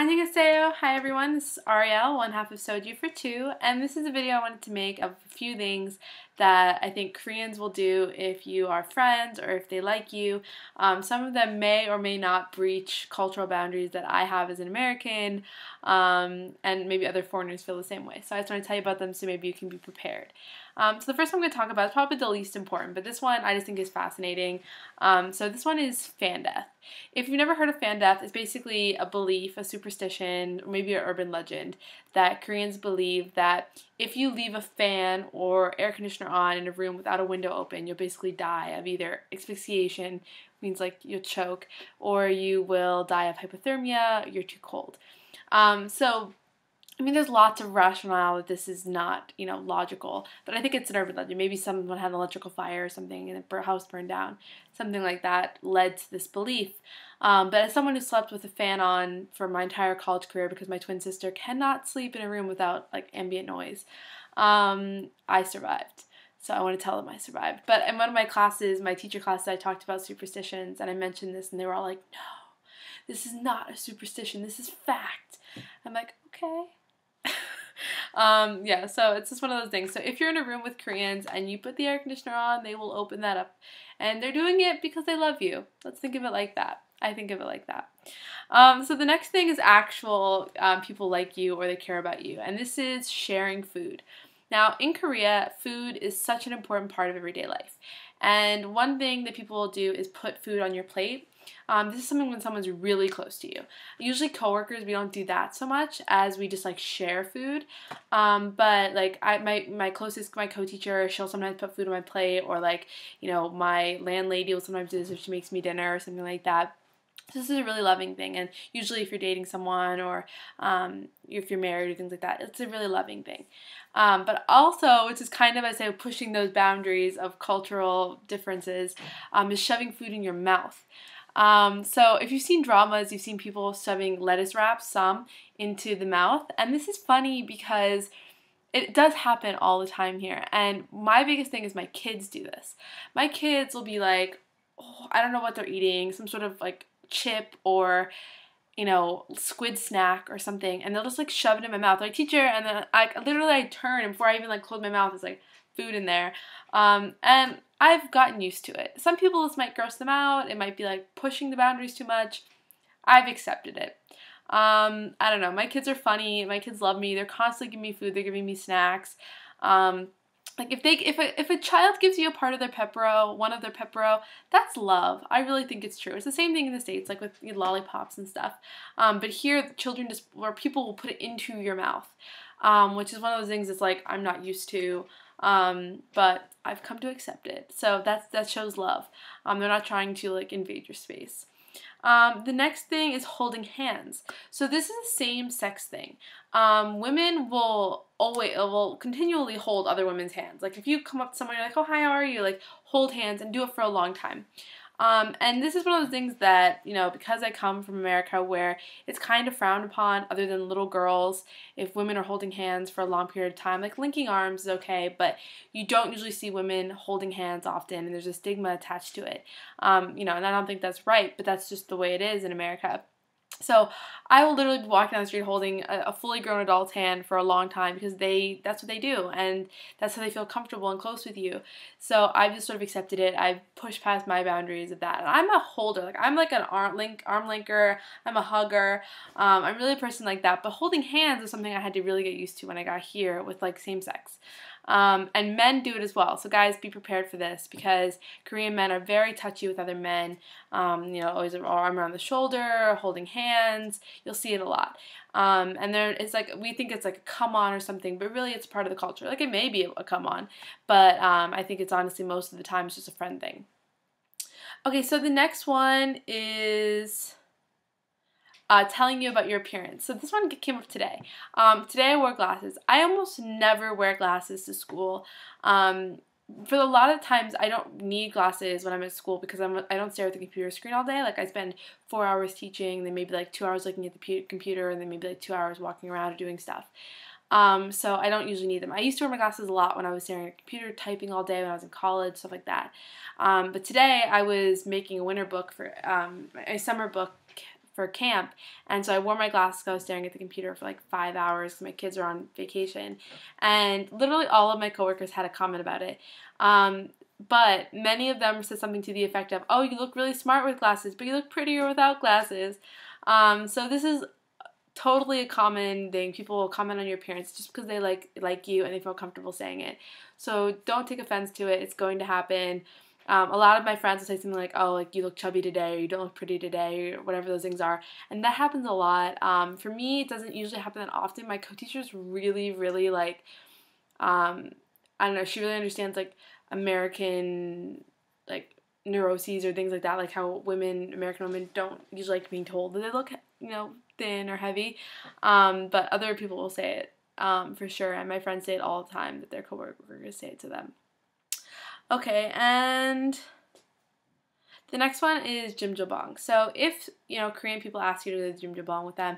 Annyeonghaseyo! Hi everyone, this is Ariel, one half of Soju for two, and this is a video I wanted to make of a few things that I think Koreans will do if you are friends or if they like you. Some of them may or may not breach cultural boundaries that I have as an American, and maybe other foreigners feel the same way. So I just want to tell you about them so maybe you can be prepared. So the first one I'm going to talk about is probably the least important, but this one I just think is fascinating. So this one is fan death. If you've never heard of fan death, it's basically a belief, a superstition, or maybe an urban legend that Koreans believe that if you leave a fan or air conditioner on in a room without a window open, you'll basically die of either asphyxiation, means like you'll choke, or you will die of hypothermia, you're too cold. I mean, there's lots of rationale that this is not, logical, but I think it's an urban legend. Maybe someone had an electrical fire or something and the house burned down. Something like that led to this belief. But as someone who slept with a fan on for my entire college career because my twin sister cannot sleep in a room without, ambient noise, I survived. So I want to tell them I survived. But in one of my classes, my teacher classes, I talked about superstitions, and I mentioned this, and they were all like, no, this is not a superstition. This is fact. I'm like, okay. Yeah, so it's just one of those things. So if you're in a room with Koreans and you put the air conditioner on, they will open that up. And they're doing it because they love you. Let's think of it like that. I think of it like that. So the next thing is actual people like you or they care about you. And this is sharing food. Now, in Korea, food is such an important part of everyday life. And one thing that people will do is put food on your plate. This is something when someone's really close to you. Usually coworkers, we don't do that so much as we just share food. But my co-teacher, she'll sometimes put food on my plate, or my landlady will sometimes do this if she makes me dinner or something like that. This is a really loving thing, and usually if you're dating someone or if you're married or things like that, it's a really loving thing. But also, which is kind of, I say, pushing those boundaries of cultural differences, is shoving food in your mouth. So if you've seen dramas, you've seen people shoving lettuce wraps, some, into the mouth, and this is funny because it does happen all the time here, and my biggest thing is my kids do this. My kids will be like, oh, I don't know what they're eating, some sort of chip or squid snack or something, and they'll just shove it in my mouth. Like, teacher, and then I turn, and before I even close my mouth, there's food in there. And I've gotten used to it. Some people, this might gross them out. It might be pushing the boundaries too much. I've accepted it. I don't know. My kids are funny. My kids love me. They're constantly giving me food. They're giving me snacks. If a child gives you a part of their Pepero, one of their Pepero, that's love. I really think it's true. It's the same thing in the States, with lollipops and stuff. But here, people will put it into your mouth, which is one of those things that's I'm not used to. But I've come to accept it. So that shows love. They're not trying to invade your space. The next thing is holding hands. So this is a same-sex thing. Women will continually hold other women's hands. If you come up to someone, you're like, oh, hi, how are you? Hold hands and do it for a long time. And this is one of those things that, because I come from America where it's kind of frowned upon, other than little girls, if women are holding hands for a long period of time. Linking arms is okay, but you don't usually see women holding hands often, and there's a stigma attached to it. And I don't think that's right, but that's just the way it is in America. So I will literally be walking down the street holding a fully grown adult's hand for a long time because that's what they do, and that's how they feel comfortable and close with you. So I've just sort of accepted it. I've pushed past my boundaries of that. And I'm a holder. I'm an arm linker. I'm a hugger. I'm really a person like that. But holding hands is something I had to really get used to when I got here with same sex. And men do it as well. So guys, be prepared for this because Korean men are very touchy with other men. Always an arm around the shoulder, holding hands. You'll see it a lot. And it's we think it's a come on or something, but really it's part of the culture. It may be a come on, but I think it's honestly most of the time it's just a friend thing. Okay, so the next one is telling you about your appearance. So this one came up today. Today I wore glasses. I almost never wear glasses to school. For a lot of times I don't need glasses when I'm at school because I don't stare at the computer screen all day. I spend 4 hours teaching, then maybe 2 hours looking at the computer, and then maybe 2 hours walking around or doing stuff. So I don't usually need them. I used to wear my glasses a lot when I was staring at a computer, typing all day when I was in college, stuff like that. But today I was making a winter book for a summer book for camp, and so I wore my glasses. I was staring at the computer for like 5 hours because my kids are on vacation, and literally all of my coworkers had a comment about it. But many of them said something to the effect of, "Oh, you look really smart with glasses, but you look prettier without glasses." So this is totally a common thing. People will comment on your appearance just because they like you and they feel comfortable saying it. So don't take offense to it. It's going to happen. A lot of my friends will say something like, "Oh, like you look chubby today," or "You don't look pretty today," or whatever those things are. And that happens a lot. For me, it doesn't usually happen that often. My co-teacher's really, really like, I don't know, she really understands like American like neuroses or things like that, like how American women don't usually like being told that they look, thin or heavy. But other people will say it for sure, and my friends say it all the time that their coworkers say it to them. Okay, and the next one is jjimjilbang. So if, Korean people ask you to do jjimjilbang with them,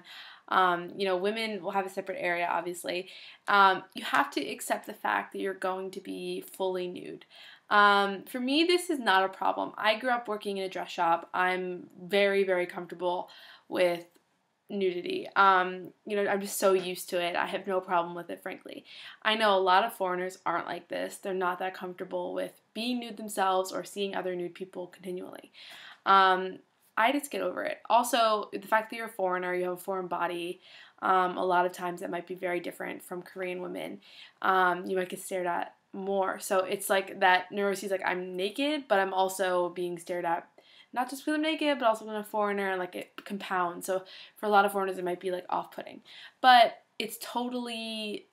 women will have a separate area, obviously. You have to accept the fact that you're going to be fully nude. For me, this is not a problem. I grew up working in a dress shop. I'm very, very comfortable with nudity. I'm just so used to it. I have no problem with it, frankly. I know a lot of foreigners aren't like this. They're not that comfortable with being nude themselves or seeing other nude people continually. I just get over it. Also, the fact that you're a foreigner, you have a foreign body, a lot of times that might be very different from Korean women. You might get stared at more. So it's like that neuroses, like I'm naked, but I'm also being stared at. Not just because I'm naked, but also when I'm a foreigner, and like it compounds. So for a lot of foreigners, it might be like off-putting. But it's totally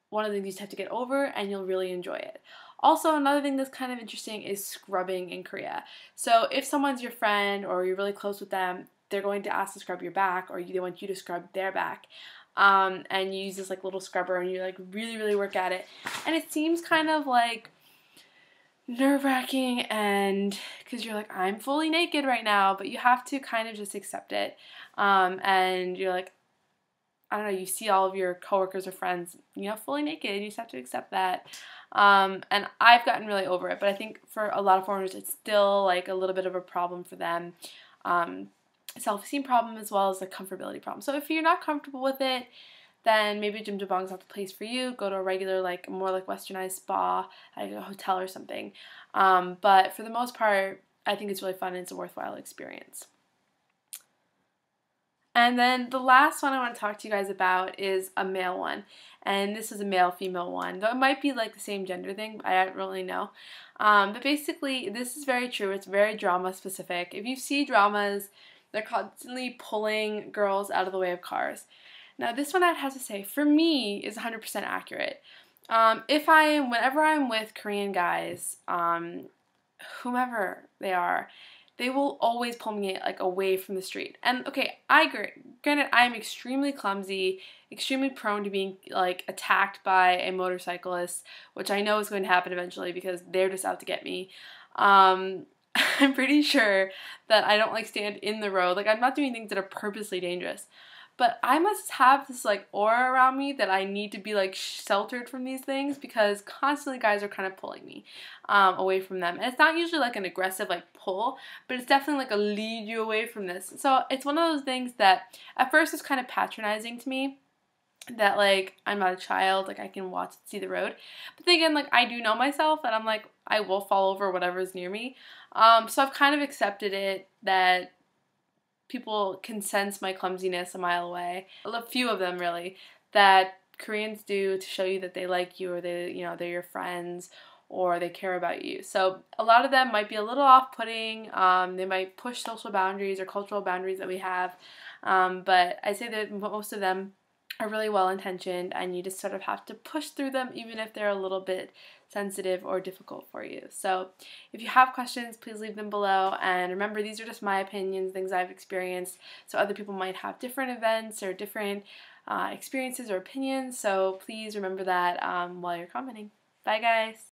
one of the things you just have to get over, and you'll really enjoy it. Also, another thing that's kind of interesting is scrubbing in Korea. So if someone's your friend or you're really close with them, they're going to ask to scrub your back, or they want you to scrub their back. And you use this like little scrubber, and you like really, really work at it. And it seems kind of like nerve-wracking, and because you're like, I'm fully naked right now, but you have to kind of just accept it. And you're like, I don't know, you see all of your coworkers or friends, fully naked, and you just have to accept that. And I've gotten really over it, but I think for a lot of foreigners, it's still like a little bit of a problem for them. Self-esteem problem as well as a comfortability problem. So if you're not comfortable with it, then maybe jjimjilbang is not the place for you. Go to a regular, more like westernized spa, like a hotel or something. But for the most part, I think it's really fun and it's a worthwhile experience. And then the last one I want to talk to you guys about is a male one. And this is a male-female one. Though it might be like the same gender thing, I don't really know. But basically, this is very true. It's very drama-specific. If you see dramas, they're constantly pulling girls out of the way of cars. Now, this one I'd have to say, for me, is 100% accurate. Whenever I'm with Korean guys, whomever they are, they will always pull me like away from the street. And okay, I agree. Granted, I'm extremely clumsy, extremely prone to being like attacked by a motorcyclist, which I know is going to happen eventually because they're just out to get me. I'm pretty sure that I don't like stand in the road. Like I'm not doing things that are purposely dangerous. But I must have this like aura around me that I need to be like sheltered from these things because constantly guys are kind of pulling me away from them. And it's not usually like an aggressive like pull, but it's definitely like a lead you away from this. So it's one of those things that at first is kind of patronizing to me, that like I'm not a child, like I can watch and see the road. But then again, like I do know myself and I'm like I will fall over whatever's near me. So I've kind of accepted it that people can sense my clumsiness a mile away. A few of them really, that Koreans do to show you that they like you or they're your friends or they care about you. So a lot of them might be a little off-putting. They might push social boundaries or cultural boundaries that we have. But I say that most of them are really well-intentioned and you just sort of have to push through them even if they're a little bit sensitive or difficult for you. So if you have questions, please leave them below. And remember, these are just my opinions, things I've experienced. So other people might have different events or different experiences or opinions. So please remember that while you're commenting. Bye, guys.